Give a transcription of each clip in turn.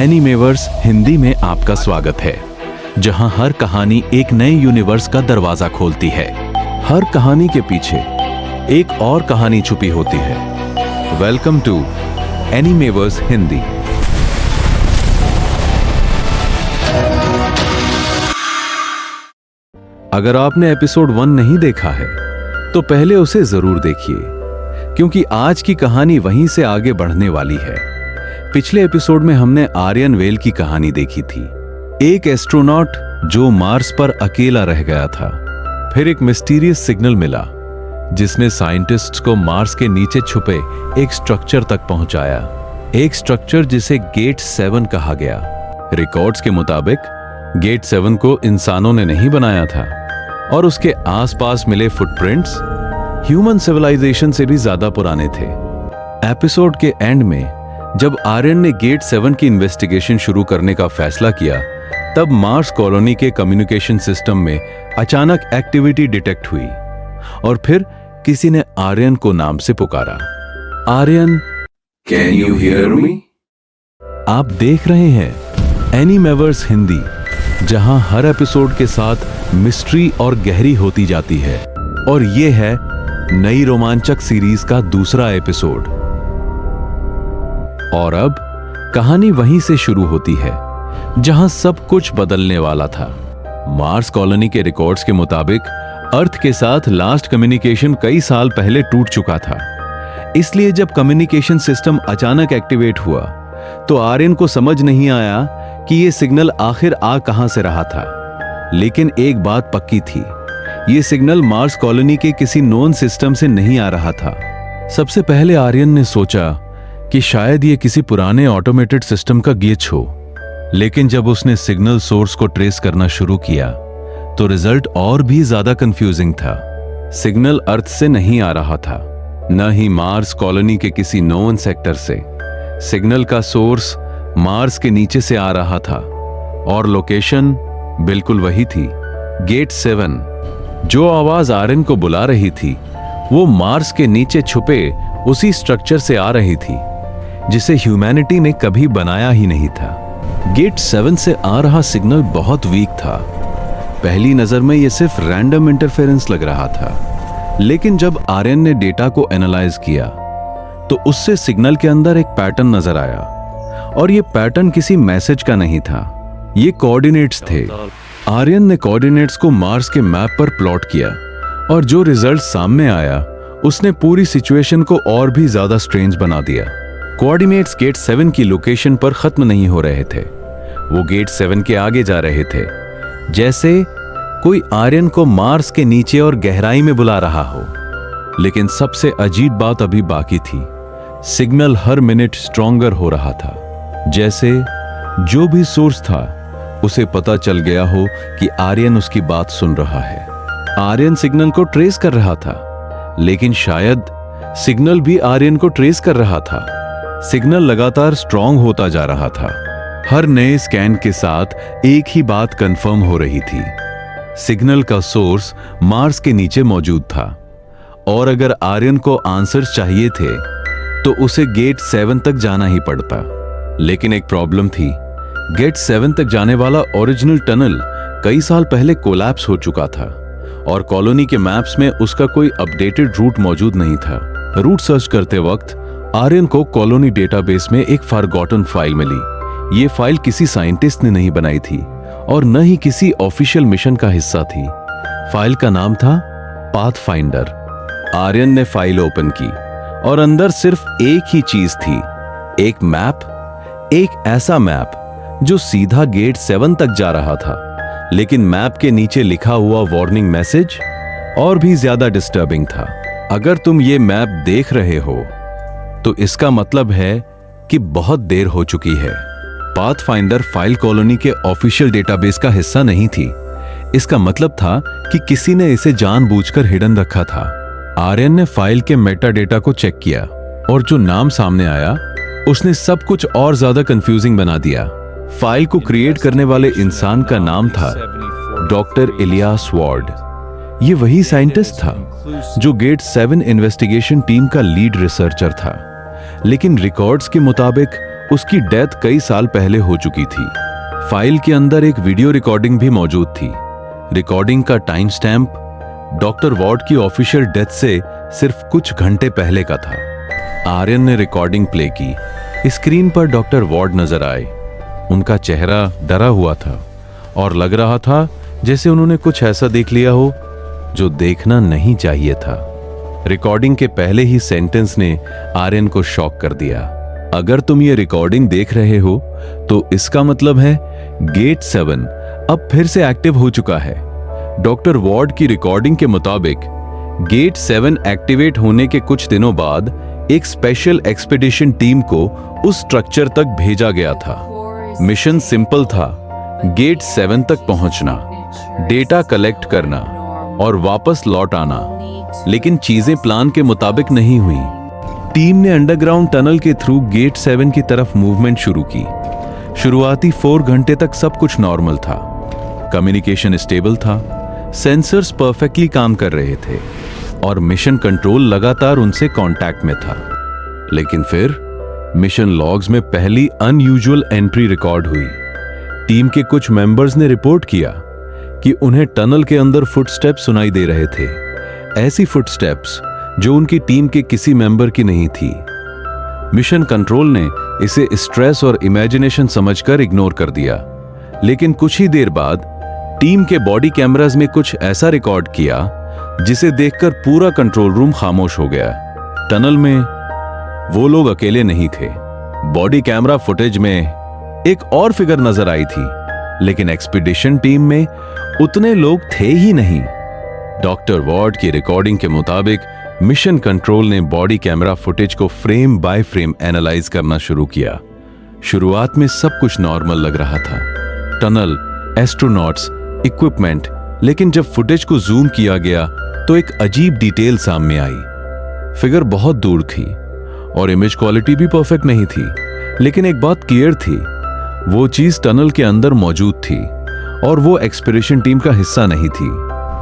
एनीमेवर्स हिंदी में आपका स्वागत है, जहां हर कहानी एक नए यूनिवर्स का दरवाजा खोलती है। हर कहानी के पीछे एक और कहानी छुपी होती है। Welcome to Animeverse Hindi. अगर आपने एपिसोड 1 नहीं देखा है तो पहले उसे जरूर देखिए, क्योंकि आज की कहानी वहीं से आगे बढ़ने वाली है। पिछले एपिसोड में हमने आर्यन वेल की कहानी देखी थी, एक एस्ट्रोनॉट जो मार्स पर अकेला रह गया था। फिर एक मिस्टीरियस सिग्नल मिला जिसने साइंटिस्ट्स को मार्स के नीचे छुपे एक स्ट्रक्चर तक पहुंचाया, एक स्ट्रक्चर जिसे गेट 7 कहा गया। रिकॉर्ड्स के मुताबिक गेट 7 को इंसानों ने नहीं बनाया था और उसके आसपास मिले फुटप्रिंट्स ह्यूमन सिविलाइजेशन से भी ज्यादा पुराने थे। एपिसोड के एंड में जब आर्यन ने गेट 7 की इन्वेस्टिगेशन शुरू करने का फैसला किया, तब मार्स कॉलोनी के कम्युनिकेशन सिस्टम में अचानक एक्टिविटी डिटेक्ट हुई और फिर किसी ने आर्यन को नाम से पुकारा। Aryan, can you hear me? आप देख रहे हैं एनीमेवर्स हिंदी, जहां हर एपिसोड के साथ मिस्ट्री और गहरी होती जाती है। और ये है नई रोमांचक सीरीज का दूसरा एपिसोड। और अब कहानी वहीं से शुरू होती है जहां सब कुछ बदलने वाला था। मार्स कॉलोनी के रिकॉर्ड्स के मुताबिक अर्थ के साथ लास्ट कम्युनिकेशन कई साल पहले टूट चुका था। इसलिए जब कम्युनिकेशन सिस्टम अचानक एक्टिवेट हुआ तो आर्यन को समझ नहीं आया कि यह सिग्नल आखिर आ कहां से रहा था। लेकिन एक बात पक्की थी, यह सिग्नल मार्स कॉलोनी के किसी नोन सिस्टम से नहीं आ रहा था। सबसे पहले आर्यन ने सोचा कि शायद ये किसी पुराने ऑटोमेटेड सिस्टम का ग्लिच हो, लेकिन जब उसने सिग्नल सोर्स को ट्रेस करना शुरू किया तो रिजल्ट और भी ज्यादा कंफ्यूजिंग था। सिग्नल अर्थ से नहीं आ रहा था, न ही मार्स कॉलोनी के किसी नोन सेक्टर से। सिग्नल का सोर्स मार्स के नीचे से आ रहा था और लोकेशन बिल्कुल वही थी, गेट 7। जो आवाज आर्यन को बुला रही थी वो मार्स के नीचे छुपे उसी स्ट्रक्चर से आ रही थी जिसे ह्यूमैनिटी ने कभी बनाया ही नहीं था। गेट 7 से आ रहा सिग्नल बहुत वीक था। पहली नजर में यह सिर्फ रैंडम इंटरफेरेंस लग रहा था, लेकिन जब आर्यन ने डेटा को एनालाइज किया तो उससे सिग्नल के अंदर एक पैटर्न नजर आया, और यह पैटर्न किसी मैसेज का नहीं था, ये कोऑर्डिनेट्स थे। आर्यन ने कोऑर्डिनेट्स को मार्स के मैप पर प्लॉट किया और जो रिजल्ट सामने आया उसने पूरी सिचुएशन को और भी ज्यादा स्ट्रेंज बना दिया। कोऑर्डिनेट्स गेट 7 की लोकेशन पर खत्म नहीं हो रहे थे, वो गेट 7 के आगे जा रहे थे, जैसे कोई आर्यन को मार्स के नीचे और गहराई में बुला रहा हो। लेकिन सबसे अजीब बात अभी बाकी थी। सिग्नल हर मिनट स्ट्रॉन्गर हो रहा था, जैसे जो भी सोर्स था उसे पता चल गया हो कि आर्यन उसकी बात सुन रहा है। आर्यन सिग्नल को ट्रेस कर रहा था, लेकिन शायद सिग्नल भी आर्यन को ट्रेस कर रहा था। सिग्नल लगातार स्ट्रॉन्ग होता जा रहा था। हर नए स्कैन के साथ एक ही बात कंफर्म हो रही थी, सिग्नल का सोर्स मार्स के नीचे मौजूद था, और अगर आर्यन को आंसर्स चाहिए थे तो उसे गेट 7 तक जाना ही पड़ता। लेकिन एक प्रॉब्लम थी, गेट 7 तक जाने वाला ओरिजिनल टनल कई साल पहले कोलैप्स हो चुका था और कॉलोनी के मैप्स में उसका कोई अपडेटेड रूट मौजूद नहीं था। रूट सर्च करते वक्त आर्यन को कॉलोनी डेटाबेस में एक फॉरगॉटन फाइल मिली। ये फाइल किसी साइंटिस्ट ने नहीं बनाई थी और न ही किसी ऑफिशियल मिशन का हिस्सा थी। फाइल का नाम था पाथफाइंडर। आर्यन ने फाइल ओपन की और अंदर सिर्फ एक ही चीज थी, एक मैप, एक ऐसा मैप जो सीधा गेट 7 तक जा रहा था। लेकिन मैप के नीचे लिखा हुआ वार्निंग मैसेज और भी ज्यादा डिस्टर्बिंग था। अगर तुम ये मैप देख रहे हो तो इसका मतलब है कि बहुत देर हो चुकी है। पाथफाइंडर फाइल कॉलोनी के ऑफिशियल डेटाबेस का हिस्सा नहीं थी। इसका मतलब था कि किसी ने इसे जानबूझकर हिडन रखा था। आर्यन ने फाइल के मेटा डेटा को चेक किया और जो नाम सामने आया उसने सब कुछ और ज्यादा कंफ्यूजिंग बना दिया। फाइल को क्रिएट करने वाले इंसान का नाम था डॉक्टर इलियास वार्ड। ये वही साइंटिस्ट था जो गेट 7 इन्वेस्टिगेशन टीम का लीड रिसर्चर था। लेकिन रिकॉर्ड्स के मुताबिक उसकी डेथ कई साल पहले हो चुकी थी। फाइल के अंदर एक वीडियो रिकॉर्डिंग भी मौजूद थी। रिकॉर्डिंग का टाइम स्टैम्प डॉक्टर वॉर्ड की ऑफिशियल डेथ से सिर्फ कुछ घंटे पहले का था। आर्यन ने रिकॉर्डिंग प्ले की। स्क्रीन पर डॉक्टर वॉर्ड नजर आए। उनका चेहरा डरा हुआ था और लग रहा था जैसे उन्होंने कुछ ऐसा देख लिया हो जो देखना नहीं चाहिए था। रिकॉर्डिंग के पहले ही सेंटेंस ने आर्यन को शॉक कर दिया। अगर तुम ये रिकॉर्डिंग देख रहे हो तो इसका मतलब है गेट 7 अब फिर से एक्टिव हो चुका है। डॉक्टर वॉर्ड की रिकॉर्डिंग के मुताबिक गेट 7 एक्टिवेट होने के कुछ दिनों बाद एक स्पेशल एक्सपीडिशन टीम को उस स्ट्रक्चर तक भेजा गया था। मिशन सिंपल था, गेट 7 तक पहुंचना, डेटा कलेक्ट करना और वापस लौट आना। लेकिन चीजें प्लान के मुताबिक नहीं हुई। टीम ने अंडरग्राउंड टनल के थ्रू गेट 7 की तरफ मूवमेंट शुरू की। शुरुआती 4 घंटे तक सब कुछ नॉर्मल था। कम्युनिकेशन स्टेबल था, सेंसर्स परफेक्टली काम कर रहे थे और मिशन कंट्रोल लगातार उनसे कांटेक्ट में था। लेकिन फिर मिशन लॉग्स में पहली अनयूजुअल एंट्री रिकॉर्ड हुई। टीम के कुछ मेंबर्स ने रिपोर्ट किया कि उन्हें टनल के अंदर फुटस्टेप्स सुनाई दे रहे थे। ऐसी फुटस्टेप्स जो उनकी टीम के किसी मेंबर की नहीं थी। मिशन कंट्रोल ने इसे स्ट्रेस और इमेजिनेशन समझकर इग्नोर कर दिया। लेकिन कुछ ही देर बाद टीम के बॉडी कैमरास में कुछ ऐसा रिकॉर्ड किया जिसे देखकर पूरा कंट्रोल रूम खामोश हो गया। टनल में वो लोग अकेले नहीं थे। बॉडी कैमरा फुटेज में एक और फिगर नजर आई थी, लेकिन एक्सपीडिशन टीम में उतने लोग थे ही नहीं। डॉक्टर वॉर्ड की रिकॉर्डिंग के मुताबिक मिशन कंट्रोल ने बॉडी कैमरा फुटेज को फ्रेम बाय फ्रेम एनालाइज करना शुरू किया। शुरुआत में सब कुछ नॉर्मल लग रहा था, टनल, एस्ट्रोनॉट्स, इक्विपमेंट। लेकिन जब फुटेज को जूम किया गया तो एक अजीब डिटेल सामने आई। फिगर बहुत दूर थी और इमेज क्वालिटी भी परफेक्ट नहीं थी। लेकिन एक बात क्लियर थी, वो चीज टनल के अंदर मौजूद थी और वो एक्सपीडिशन टीम का हिस्सा नहीं थी।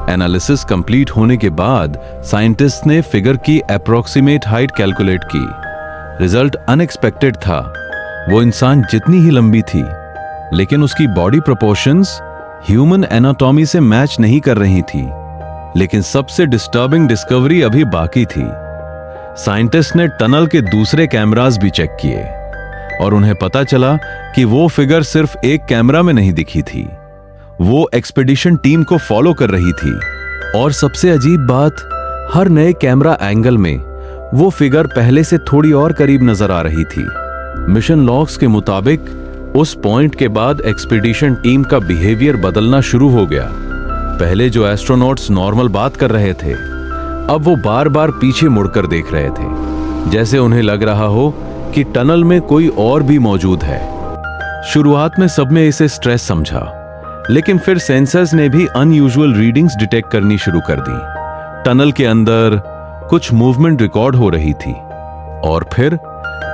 एनालिसिस कंप्लीट होने के बाद साइंटिस्ट ने फिगर की अप्रोक्सीमेट हाइट कैलकुलेट की। रिजल्ट अनएक्सपेक्टेड था। वो इंसान जितनी ही लंबी थी, लेकिन उसकी बॉडी प्रोपोर्शंस ह्यूमन एनाटॉमी से मैच नहीं कर रही थी। लेकिन सबसे डिस्टर्बिंग डिस्कवरी अभी बाकी थी। साइंटिस्ट ने टनल के दूसरे कैमरास भी चेक किए और उन्हें पता चला कि वो फिगर सिर्फ एक कैमरा में नहीं दिखी थी, वो एक्सपीडिशन टीम को फॉलो कर रही थी। और सबसे अजीब बात, हर नए कैमरा एंगल में वो फिगर पहले से थोड़ी और करीब नजर आ रही थी। मिशन लॉग्स के मुताबिक उस पॉइंट के बाद एक्सपीडिशन टीम का बिहेवियर बदलना शुरू हो गया। पहले जो एस्ट्रोनॉट्स नॉर्मल बात कर रहे थे, अब वो बार बार पीछे मुड़कर देख रहे थे, जैसे उन्हें लग रहा हो कि टनल में कोई और भी मौजूद है। शुरुआत में सबने इसे स्ट्रेस समझा, लेकिन फिर सेंसर्स ने भी अनयूजुअल रीडिंग्स डिटेक्ट करनी शुरू कर दी। टनल के अंदर कुछ मूवमेंट रिकॉर्ड हो रही थी और फिर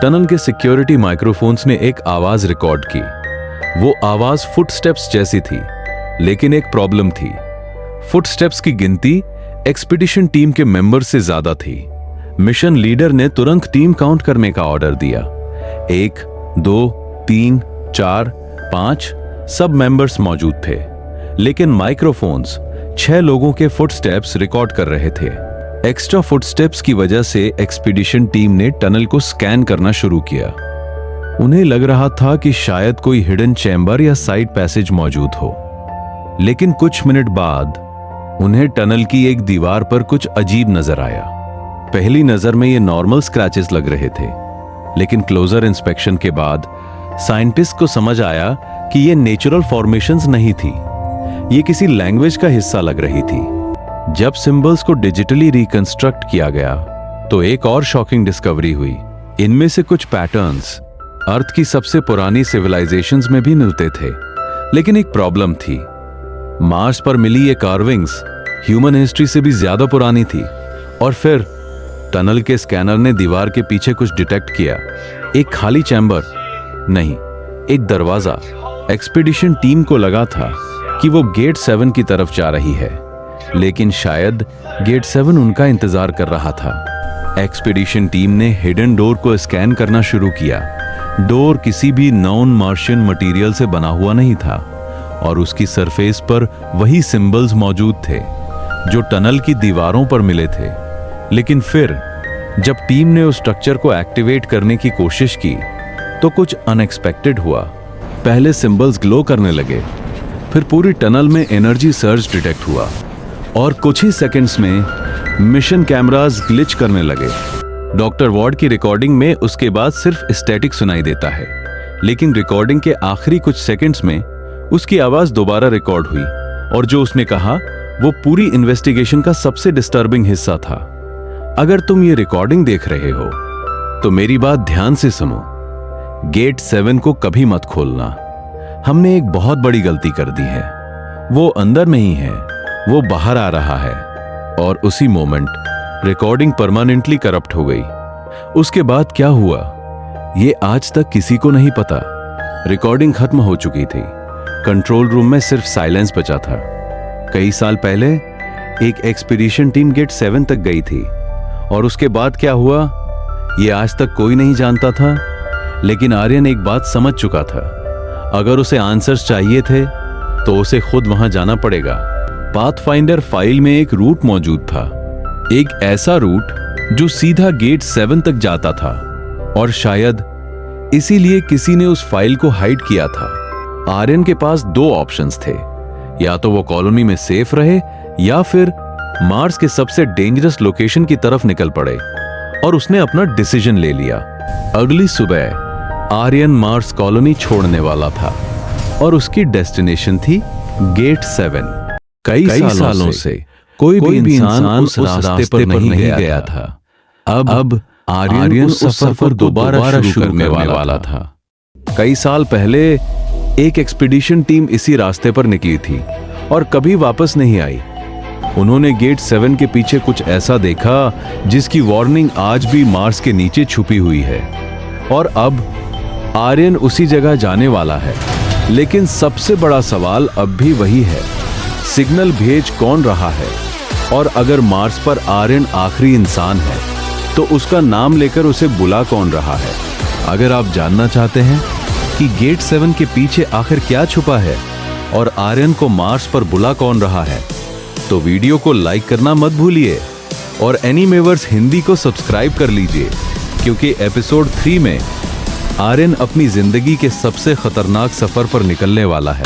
टनल के सिक्योरिटी माइक्रोफोन्स ने एक आवाज रिकॉर्ड की। वो आवाज फुटस्टेप्स जैसी थी, लेकिन एक प्रॉब्लम थी। फुटस्टेप्स की गिनती एक्सपीडिशन टीम के मेंबर से ज्यादा थी। मिशन लीडर ने तुरंत टीम काउंट करने का ऑर्डर दिया। 1, 2, 3, 4, 5 सब मेंबर्स मौजूद थे, लेकिन माइक्रोफोन्स 6 लोगों के फुटस्टेप्स रिकॉर्ड कर रहे थे। एक्स्ट्रा फुटस्टेप्स की वजह से एक्सपीडिशन टीम ने टनल को स्कैन करना शुरू किया। उन्हें लग रहा था कि शायद कोई हिडन चैम्बर या साइड पैसेज मौजूद हो। लेकिन कुछ मिनट बाद उन्हें टनल की एक दीवार पर कुछ अजीब नजर आया। पहली नजर में ये नॉर्मल स्क्रैचेस लग रहे थे, लेकिन क्लोजर इंस्पेक्शन के बाद साइंटिस्ट को समझ आया कि ये नेचुरल फॉर्मेशंस नहीं थी, ये किसी लैंग्वेज का हिस्सा लग रही थी। जब सिंबल्स को डिजिटली रिकंस्ट्रक्ट किया गया तो एक और शॉकिंग डिस्कवरी हुई। इनमें से कुछ पैटर्न्स अर्थ की सबसे पुरानी सिविलाइजेशंस में भी मिलते थे, लेकिन एक प्रॉब्लम थी। मार्स पर मिली ये कार्विंग्स ह्यूमन हिस्ट्री से भी ज्यादा पुरानी थी। और फिर टनल के स्कैनर ने दीवार के पीछे कुछ डिटेक्ट किया। एक खाली चैम्बर नहीं, एक दरवाजा। एक्सपीडिशन टीम को लगा था कि वो गेट 7 की तरफ जा रही है, लेकिन शायद गेट 7 उनका इंतजार कर रहा था। एक्सपीडिशन टीम ने हिडन डोर को स्कैन करना शुरू किया। डोर किसी भी नॉन मार्शियन मटेरियल से बना हुआ नहीं था और उसकी सरफेस पर वही सिंबल्स मौजूद थे जो टनल की दीवारों पर मिले थे। लेकिन फिर जब टीम ने उस स्ट्रक्चर को एक्टिवेट करने की कोशिश की तो कुछ अनएक्सपेक्टेड हुआ। पहले सिंबल्स ग्लो करने लगे, फिर पूरी टनल में एनर्जी सर्ज डिटेक्ट हुआ और कुछ ही सेकंड्स में मिशन कैमरास ग्लिच करने लगे। डॉक्टर वॉर्ड की रिकॉर्डिंग में उसके बाद सिर्फ स्टैटिक सुनाई देता है, लेकिन रिकॉर्डिंग के आखिरी कुछ सेकंड्स में उसकी आवाज दोबारा रिकॉर्ड हुई और जो उसने कहा वो पूरी इन्वेस्टिगेशन का सबसे डिस्टर्बिंग हिस्सा था। अगर तुम ये रिकॉर्डिंग देख रहे हो तो मेरी बात ध्यान से सुनो। गेट 7 को कभी मत खोलना। हमने एक बहुत बड़ी गलती कर दी है। वो अंदर नहीं है, वो बाहर आ रहा है। और उसी मोमेंट रिकॉर्डिंग परमानेंटली करप्ट हो गई। उसके बाद क्या हुआ ये आज तक किसी को नहीं पता। रिकॉर्डिंग खत्म हो चुकी थी। कंट्रोल रूम में सिर्फ साइलेंस बचा था। कई साल पहले एक एक्सपीडिशन टीम गेट 7 तक गई थी और उसके बाद क्या हुआ ये आज तक कोई नहीं जानता था। लेकिन आर्यन एक बात समझ चुका था, अगर उसे आंसर्स चाहिए थे तो उसे खुद वहां जाना पड़ेगा। पाथफाइंडर फाइल में एक रूट मौजूद था, एक ऐसा रूट जो सीधा गेट 7 तक जाता था और शायद इसीलिए किसी ने उस फाइल को हाइड किया था। आर्यन के पास दो ऑप्शंस थे, या तो वो कॉलोनी में सेफ रहे या फिर मार्स के सबसे डेंजरस लोकेशन की तरफ निकल पड़े और उसने अपना डिसीजन ले लिया। अगली सुबह आर्यन मार्स कॉलोनी छोड़ने वाला था और उसकी डेस्टिनेशन थी गेट 7। कई सालों से कोई भी इंसान उस रास्ते पर नहीं गया था। अब आर्यन उस सफर पर दोबारा शुरू करने वाला था। कई साल पहले एक एक्सपीडिशन टीम इसी रास्ते पर निकली थी और कभी वापस नहीं आई। उन्होंने गेट 7 के पीछे कुछ ऐसा देखा जिसकी वार्निंग आज भी मार्स के नीचे छुपी हुई है। और अब आर्यन उसी जगह जाने वाला है। लेकिन सबसे बड़ा सवाल अब भी वही है, सिग्नल भेज कौन रहा है? और अगर मार्स पर आर्यन आखिरी इंसान है तो उसका नाम लेकर उसे बुला कौन रहा है? अगर आप जानना चाहते हैं कि गेट 7 के पीछे आखिर क्या छुपा है और आर्यन को मार्स पर बुला कौन रहा है, तो वीडियो को लाइक करना मत भूलिए और एनीमेवर्स हिंदी को सब्सक्राइब कर लीजिए, क्योंकि एपिसोड 3 में आर्यन अपनी जिंदगी के सबसे खतरनाक सफर पर निकलने वाला है।